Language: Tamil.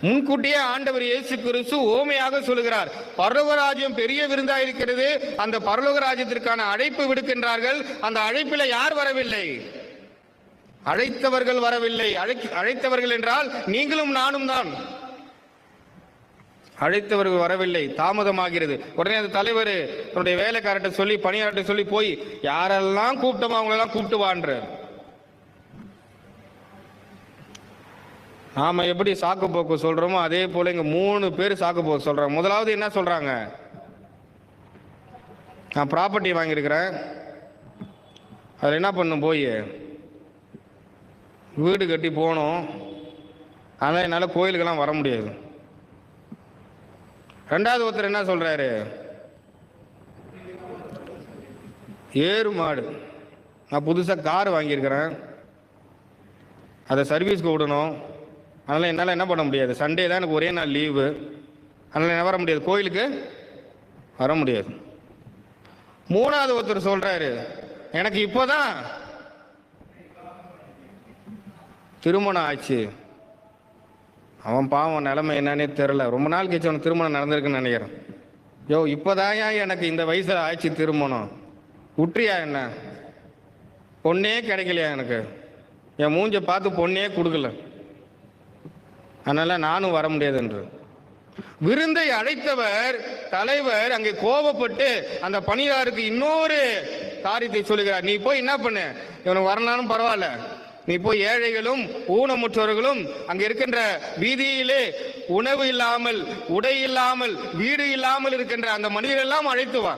முன்கூட்டியே ஆண்டவர் இயேசு கிறிஸ்து ஓமையாக சொல்லுகிறார். பரலோகராஜ்யம் பெரிய விருந்தா இருக்கிறது. அந்த பரலோகராஜ்யத்திற்கான அழைப்பு விடுக்கின்றார்கள். அந்த அழைப்பில் யார் வரவில்லை? அழைத்தவர்கள் வரவில்லை. அழைத்தவர்கள் என்றால் நீங்களும் நானும் தான். அழைத்தவர்கள் வரவில்லை, தாமதமாகிறது. உடனே அந்த தலைவர் தன்னுடைய வேலைக்காரர்கிட்ட சொல்லி, பணியாளர்கிட்ட சொல்லி, போய் யாரெல்லாம் கூப்பிட்டோமோ அவங்களெல்லாம் கூப்பிட்டு வான்ற. நாம எப்படி சாக்கு போக்கு சொல்றோமோ அதே போல இங்க 3 பேர் சாக்கு போக்கு சொல்றாங்க. முதலாவது என்ன சொல்றாங்க? நான் ப்ராப்பர்ட்டி வாங்கியிருக்கிறேன், அதில் என்ன பண்ணும், போய் வீடு கட்டி போகணும், ஆனால் என்னால் கோயிலுக்கெல்லாம் வர முடியாது. ரெண்டாவது ஒருத்தர் என்ன சொல்றாரு? ஏறு மாடு, நான் புதுசாக கார் வாங்கியிருக்கிறேன், அதை சர்வீஸ்க்கு விடணும், அதனால் என்னால் என்ன பண்ண முடியாது, சண்டே தான் எனக்கு ஒரே நாள் லீவு, அதனால் என்ன வர முடியாது, கோயிலுக்கு வர முடியாது. மூணாவது ஒருத்தர் சொல்றாரு, எனக்கு இப்போதான் திருமணம் ஆச்சு. அவன் பாவம் நிலைமை என்னன்னே தெரில, ரொம்ப நாள் கழிச்சு அவனுக்கு திருமணம் நடந்திருக்குன்னு நினைக்கிறேன். யோ இப்போதான் எனக்கு இந்த வயசில் ஆச்சு திருமணம், விட்டுறியா என்ன? பொண்ணே கிடைக்கலையா எனக்கு, என் மூஞ்ச பார்த்து பொண்ணே கொடுக்கல, அதனால நானும் வர முடியாது என்று. விருந்தை அழைத்தவர் தலைவர் அங்கே கோபப்பட்டு அந்த பணியாளருக்கு இன்னொரு காரியத்தை சொல்லுகிறார். நீ போய் என்ன பண்ணு, இவனுக்கு வரனாலும் பரவாயில்ல, நீ போய் ஏழைகளும் ஊனமுற்றவர்களும் அங்க இருக்கின்ற வீதியிலே உணவு இல்லாமல், உடை இல்லாமல், வீடு இல்லாமல் இருக்கின்ற அந்த மனிதர்கள் எல்லாம் அழைத்து வா.